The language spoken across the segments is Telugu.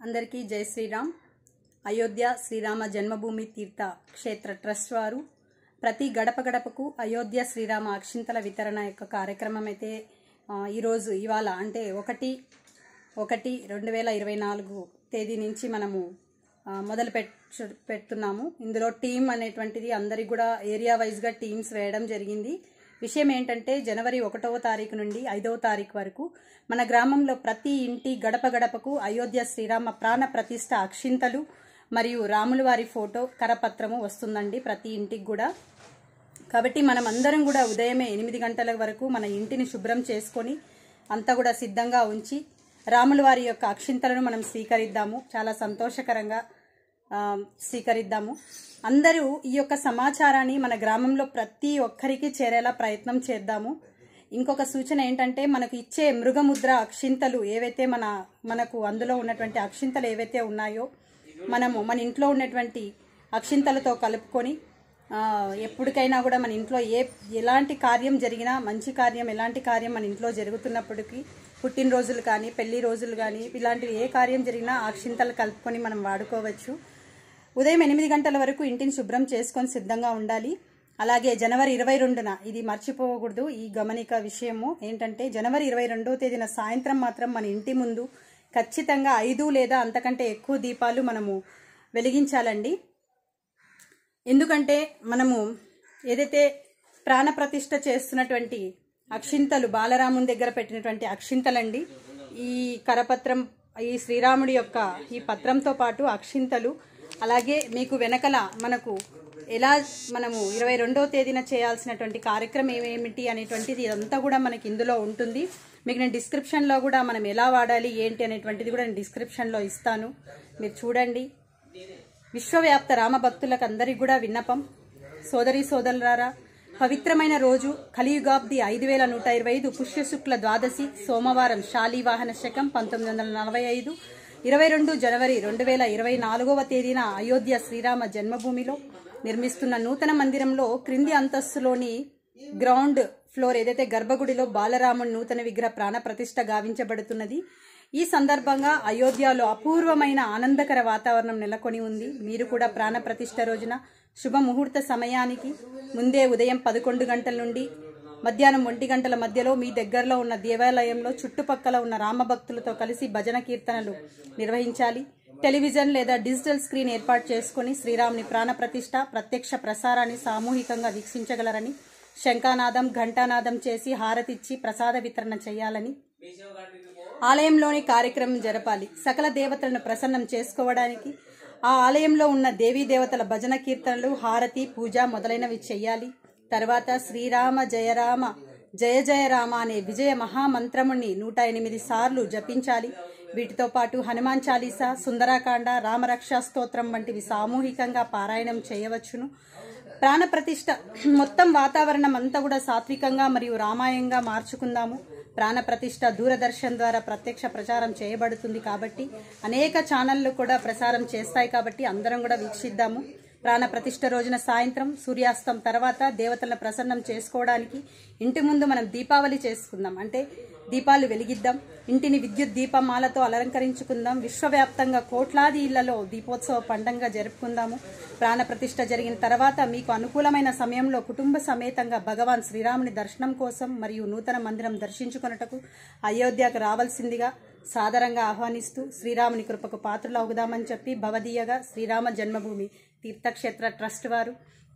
అందరికీ జై శ్రీరామ్. అయోధ్య శ్రీరామ జన్మభూమి తీర్థ క్షేత్ర ట్రస్ట్ వారు ప్రతి గడప గడపకు అయోధ్య శ్రీరామ అక్షింతల వితరణ యొక్క కార్యక్రమం అయితే ఇవాళ అంటే 1/1/2024 తేదీ నుంచి మనము మొదలు పెడుతున్నాము. ఇందులో టీం అనేటువంటిది అందరికి కూడా ఏరియా వైజ్గా టీమ్స్ వేయడం జరిగింది. విషయం ఏంటంటే జనవరి 1వ తారీఖు నుండి 5వ తారీఖు వరకు మన గ్రామంలో ప్రతి ఇంటి గడప గడపకు అయోధ్య శ్రీరామ ప్రాణ ప్రతిష్ఠ అక్షింతలు మరియు రాముల వారి ఫోటో కరపత్రము వస్తుందండి ప్రతి ఇంటికి కూడా. కాబట్టి మనం అందరం కూడా ఉదయమే 8 గంటల వరకు మన ఇంటిని శుభ్రం చేసుకొని అంతా కూడా సిద్ధంగా ఉంచి రాముల వారి యొక్క అక్షింతలను మనం స్వీకరిద్దాము. చాలా సంతోషకరంగా స్వీకరిద్దాము. అందరూ ఈ యొక్క సమాచారాన్ని మన గ్రామంలో ప్రతి ఒక్కరికి చేరేలా ప్రయత్నం చేద్దాము. ఇంకొక సూచన ఏంటంటే మనకు ఇచ్చే మృగముద్ర అక్షింతలు ఏవైతే మనకు అందులో ఉన్నటువంటి అక్షింతలు ఏవైతే ఉన్నాయో మనము మన ఇంట్లో ఉన్నటువంటి అక్షింతలతో కలుపుకొని ఎప్పటికైనా కూడా మన ఇంట్లో ఎలాంటి కార్యం జరిగినా మంచి కార్యం ఎలాంటి కార్యం మన ఇంట్లో జరుగుతున్నప్పటికీ పుట్టినరోజులు కానీ పెళ్లి రోజులు కానీ ఇలాంటివి ఏ కార్యం జరిగినా అక్షింతలు కలుపుకొని మనం వాడుకోవచ్చు. ఉదయం 8 గంటల వరకు ఇంటిని శుభ్రం చేసుకొని సిద్ధంగా ఉండాలి. అలాగే జనవరి 22న ఇది మర్చిపోకూడదు. ఈ గమనిక విషయము ఏంటంటే జనవరి 22వ తేదీన సాయంత్రం మాత్రం మన ఇంటి ముందు ఖచ్చితంగా 5 లేదా అంతకంటే ఎక్కువ దీపాలు మనము వెలిగించాలండి. ఎందుకంటే మనము ఏదైతే ప్రాణప్రతిష్ఠ చేస్తున్నటువంటి అక్షింతలు బాలరాముని దగ్గర పెట్టినటువంటి అక్షింతలండి. ఈ కరపత్రం ఈ శ్రీరాముడి యొక్క ఈ పత్రంతో పాటు అక్షింతలు అలాగే మీకు వెనకల మనకు ఎలా మనము 22వ తేదీన చేయాల్సినటువంటి కార్యక్రమం ఏమిటి అనేటువంటిది ఇదంతా కూడా మనకి ఇందులో ఉంటుంది. మీకు నేను డిస్క్రిప్షన్లో కూడా మనం ఎలా వాడాలి ఏంటి అనేటువంటిది కూడా నేను డిస్క్రిప్షన్లో ఇస్తాను, మీరు చూడండి. విశ్వవ్యాప్త రామభక్తులకు అందరికి కూడా విన్నపం, సోదరి సోదరులారా, పవిత్రమైన రోజు కలియుగాబ్ది 5125 పుష్యశుక్ల ద్వాదశి సోమవారం శాలివాహన శకం 1945 22 జనవరి 2024వ తేదీన అయోధ్య శ్రీరామ జన్మభూమిలో నిర్మిస్తున్న నూతన మందిరంలో క్రింది అంతస్తులోని గ్రౌండ్ ఫ్లోర్ ఏదైతే గర్భగుడిలో బాలరాముని నూతన విగ్రహ ప్రాణ ప్రతిష్ఠ గావించబడుతున్నది. ఈ సందర్భంగా అయోధ్యలో అపూర్వమైన ఆనందకర వాతావరణం నెలకొని ఉంది. మీరు కూడా ప్రాణ ప్రతిష్ఠ రోజున శుభ ముహూర్త సమయానికి ముందే ఉదయం 11 గంటల నుండి మధ్యాహ్నం 1 గంటల మధ్యలో మీ దగ్గరలో ఉన్న దేవాలయంలో చుట్టుపక్కల ఉన్న రామభక్తులతో కలిసి భజన కీర్తనలు నిర్వహించాలి. టెలివిజన్ లేదా డిజిటల్ స్క్రీన్ ఏర్పాటు చేసుకుని శ్రీరాముని ప్రాణ ప్రతిష్ఠ ప్రత్యక్ష ప్రసారాన్ని సామూహికంగా వీక్షించగలరని, శంఖానాదం ఘంటానాదం చేసి హారతిచ్చి ప్రసాద వితరణ చేయాలని, ఆలయంలోని కార్యక్రమం జరపాలి. సకల దేవతలను ప్రసన్నం చేసుకోవడానికి ఆ ఆలయంలో ఉన్న దేవీ దేవతల భజన కీర్తనలు హారతి పూజ మొదలైనవి చెయ్యాలి. తర్వాత శ్రీరామ జయరామ జయ జయ రామ అనే విజయ మహామంత్రముని 108 సార్లు జపించాలి. వీటితో పాటు హనుమాన్ చాలీసా, సుందరాకాండ, రామరక్షా స్తోత్రం వంటివి సామూహికంగా పారాయణం చేయవచ్చును. ప్రాణప్రతిష్ఠ మొత్తం వాతావరణం అంతా కూడా సాత్వికంగా మరియు రామాయంగా మార్చుకుందాము. ప్రాణప్రతిష్ఠ దూరదర్శన్ ద్వారా ప్రత్యక్ష ప్రచారం చేయబడుతుంది కాబట్టి అనేక ఛానళ్లు కూడా ప్రసారం చేస్తాయి కాబట్టి అందరం కూడా వీక్షిద్దాము. ప్రాణప్రతిష్ఠ రోజున సాయంత్రం సూర్యాస్తం తర్వాత దేవతలను ప్రసన్నం చేసుకోవడానికి ఇంటి ముందు మనం దీపావళి చేసుకుందాం, అంటే దీపాలు వెలిగిద్దాం. ఇంటిని విద్యుత్ దీపమాలతో అలంకరించుకుందాం. విశ్వవ్యాప్తంగా కోట్లాది ఇళ్లలో దీపోత్సవ పండుగగా జరుపుకుందాము. ప్రాణప్రతిష్ఠ జరిగిన తర్వాత మీకు అనుకూలమైన సమయంలో కుటుంబ సమేతంగా భగవాన్ శ్రీరాముని దర్శనం కోసం మరియు నూతన మందిరం దర్శించుకొనుటకు అయోధ్యకు రావాల్సిందిగా సాదరంగా ఆహ్వానిస్తూ శ్రీరాముని కృపకు పాత్రలు అవుదామని చెప్పి భవదీయగా శ్రీరామ జన్మభూమి తీర్థక్షేత్ర ట్రస్ట్ వారు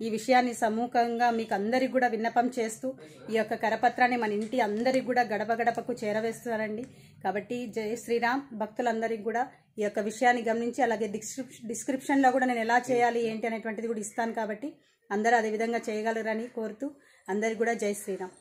ఈ విషయాన్ని సమూహంగా మీకు అందరికి కూడా విన్నపం చేస్తూ ఈ యొక్క కరపత్రాన్ని మన ఇంటి అందరికి కూడా గడప గడపకు చేరవేస్తున్నారండి. కాబట్టి జై శ్రీరామ్. భక్తులందరికీ కూడా ఈ యొక్క విషయాన్ని గమనించి అలాగే డిస్క్రిప్షన్లో కూడా నేను ఎలా చేయాలి ఏంటి అనేటువంటిది కూడా ఇస్తాను కాబట్టి అందరూ అదే విధంగా చేయగలరని కోరుతూ అందరికి కూడా జై శ్రీరామ్.